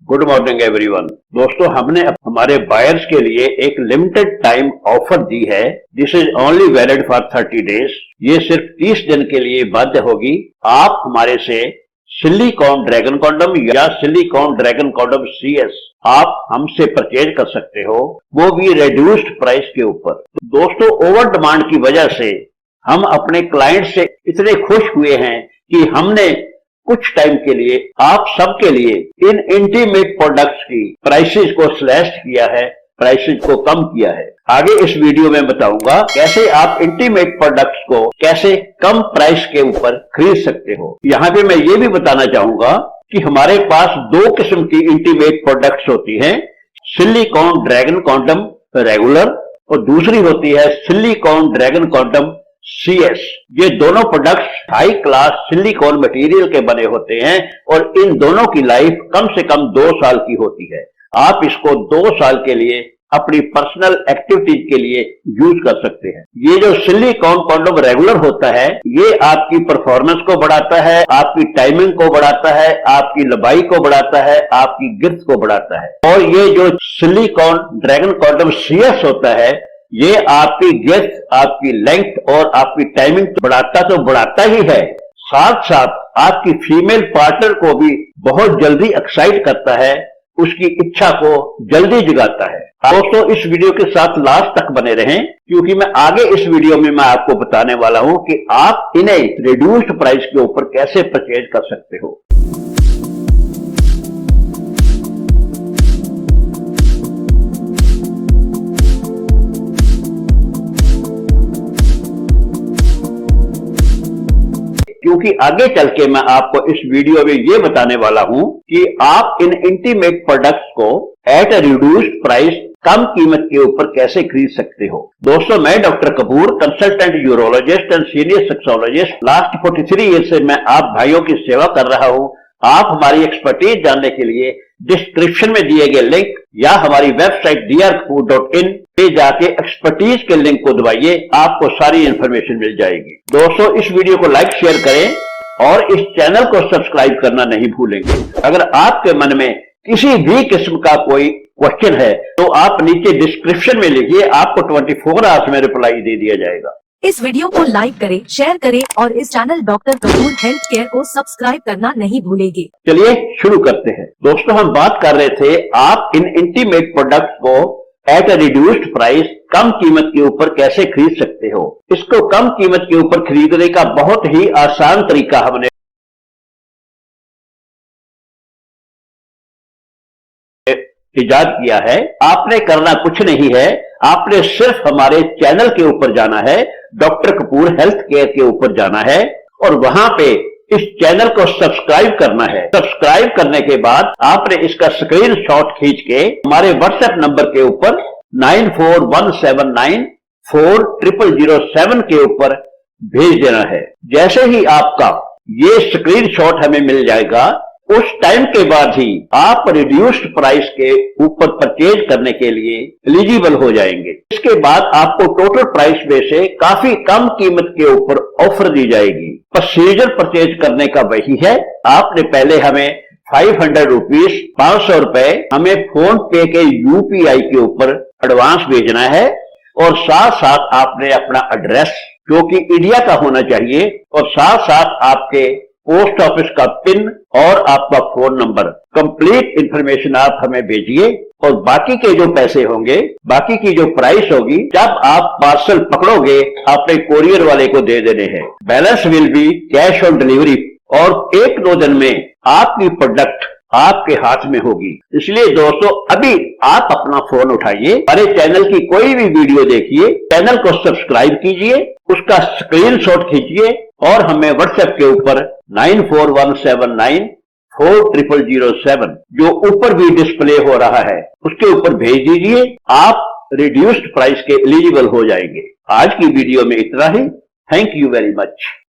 Good morning everyone. दोस्तों, हमने हमारे बायर्स के लिए एक लिमिटेड टाइम ऑफर दी है। This is only valid for 30 days. ये सिर्फ 30 दिन के लिए बाध्य होगी। आप हमारे से सिलिकॉन ड्रैगन कॉन्डम या सिलिकॉन ड्रैगन कॉन्डम CS आप हमसे परचेज कर सकते हो, वो भी रिड्यूस्ड प्राइस के ऊपर। दोस्तों, ओवर डिमांड की वजह से हम अपने क्लाइंट से इतने खुश हुए हैं कि हमने कुछ टाइम के लिए आप सबके लिए इन इंटीमेट प्रोडक्ट्स की प्राइसेस को स्लैश किया है, प्राइसेस को कम किया है। आगे इस वीडियो में बताऊंगा कैसे आप इंटीमेट प्रोडक्ट्स को कैसे कम प्राइस के ऊपर खरीद सकते हो। यहाँ पे मैं ये भी बताना चाहूंगा कि हमारे पास दो किस्म की इंटीमेट प्रोडक्ट्स होती हैं, सिलिकॉन ड्रैगन कॉन्डम रेगुलर और दूसरी होती है सिलिकॉन ड्रैगन कॉन्डम CS। ये दोनों products high class silicon material के बने होते हैं और इन दोनों की लाइफ कम से कम 2 साल की होती है। आप इसको 2 साल के लिए अपनी पर्सनल एक्टिविटीज के लिए यूज कर सकते हैं। ये जो सिलिकॉन कॉन्डम रेगुलर होता है, ये आपकी परफॉर्मेंस को बढ़ाता है, आपकी टाइमिंग को बढ़ाता है, आपकी लंबाई को बढ़ाता है, आपकी गिरफ्त को बढ़ाता है। और ये जो सिलिकॉन ड्रैगन कॉन्डम CS होता है, ये आपकी गिरफ्त, आपकी लेंथ और आपकी टाइमिंग तो बढ़ाता ही है, साथ साथ आपकी फीमेल पार्टनर को भी बहुत जल्दी एक्साइट करता है, उसकी इच्छा को जल्दी जगाता है। दोस्तों, इस वीडियो के साथ लास्ट तक बने रहें, क्योंकि मैं आगे इस वीडियो में मैं आपको बताने वाला हूं कि आप इन्हें रिड्यूस्ड प्राइस के ऊपर कैसे परचेज कर सकते हो। क्योंकि आगे चल के मैं आपको इस वीडियो में ये बताने वाला हूं कि आप इन इंटीमेट प्रोडक्ट्स को एट अ रिड्यूस्ड प्राइस, कम कीमत के ऊपर कैसे खरीद सकते हो। दोस्तों, मैं doctor Kapoor, consultant urologist and senior sexologist, last 43 year से मैं आप भाइयों की सेवा कर रहा हूं। आप हमारी एक्सपर्टीज जानने के लिए डिस्क्रिप्शन में दिए गए लिंक या हमारी वेबसाइट drkapur.in पे जाके एक्सपर्टीज के लिंक को दबाइए, आपको सारी इंफॉर्मेशन मिल जाएगी। दोस्तों, इस वीडियो को लाइक शेयर करें और इस चैनल को सब्सक्राइब करना नहीं भूलेंगे। अगर आपके मन में किसी भी किस्म का कोई क्वेश्चन है तो आप नीचे डिस्क्रिप्शन में लिखिए, आपको 24 आवर्स में रिप्लाई दे दिया जाएगा। इस वीडियो को लाइक करें, शेयर करें और इस channel doctor Kapoor health care को सब्सक्राइब करना नहीं भूलेंगे। चलिए शुरू करते हैं। दोस्तों, हम बात कर रहे थे आप इन इंटीमेट प्रोडक्ट्स को एट अ रिड्यूस्ड प्राइस, कम कीमत के ऊपर कैसे खरीद सकते हो। इसको कम कीमत के ऊपर खरीदने का बहुत ही आसान तरीका हमने इजाद किया है। आपने करना कुछ नहीं है, आपने सिर्फ हमारे चैनल के ऊपर जाना है, डॉक्टर कपूर हेल्थ केयर के ऊपर जाना है और वहां पे इस चैनल को सब्सक्राइब करना है। सब्सक्राइब करने के बाद आपने इसका स्क्रीनशॉट खींच के हमारे व्हाट्सएप नंबर के ऊपर 9417940007 के ऊपर भेज देना है। जैसे ही आपका ये स्क्रीनशॉट हमें मिल जाएगा, उस टाइम के बाद ही आप रिड्यूस्ड प्राइस के ऊपर परचेज करने के लिए एलिजिबल हो जाएंगे। इसके बाद आपको टोटल प्राइस में से काफी कम कीमत के ऊपर ऑफर दी जाएगी। प्रोसीजर परचेज करने का वही है, आपने पहले हमें 500 रुपीज 500 रुपए हमें फोन पे के UPI के ऊपर एडवांस भेजना है और साथ साथ आपने अपना एड्रेस, जो कि इंडिया का होना चाहिए, और साथ साथ आपके पोस्ट ऑफिस का पिन और आपका फोन नंबर, कंप्लीट इंफॉर्मेशन आप हमें भेजिए और बाकी के जो पैसे होंगे, बाकी की जो प्राइस होगी, जब आप पार्सल पकड़ोगे आपने कोरियर वाले को दे देने हैं। Balance will be cash on delivery और 1-2 दिन में आपकी प्रोडक्ट आपके हाथ में होगी। इसलिए दोस्तों, अभी आप अपना फोन उठाइए, हमारे चैनल की कोई भी वीडियो देखिए, चैनल को सब्सक्राइब कीजिए, उसका स्क्रीनशॉट खींचिए और हमें व्हाट्सएप के ऊपर 9417940007 जो ऊपर भी डिस्प्ले हो रहा है उसके ऊपर भेज दीजिए। आप रिड्यूस्ड प्राइस के एलिजिबल हो जाएंगे। आज की वीडियो में इतना ही। Thank you very much.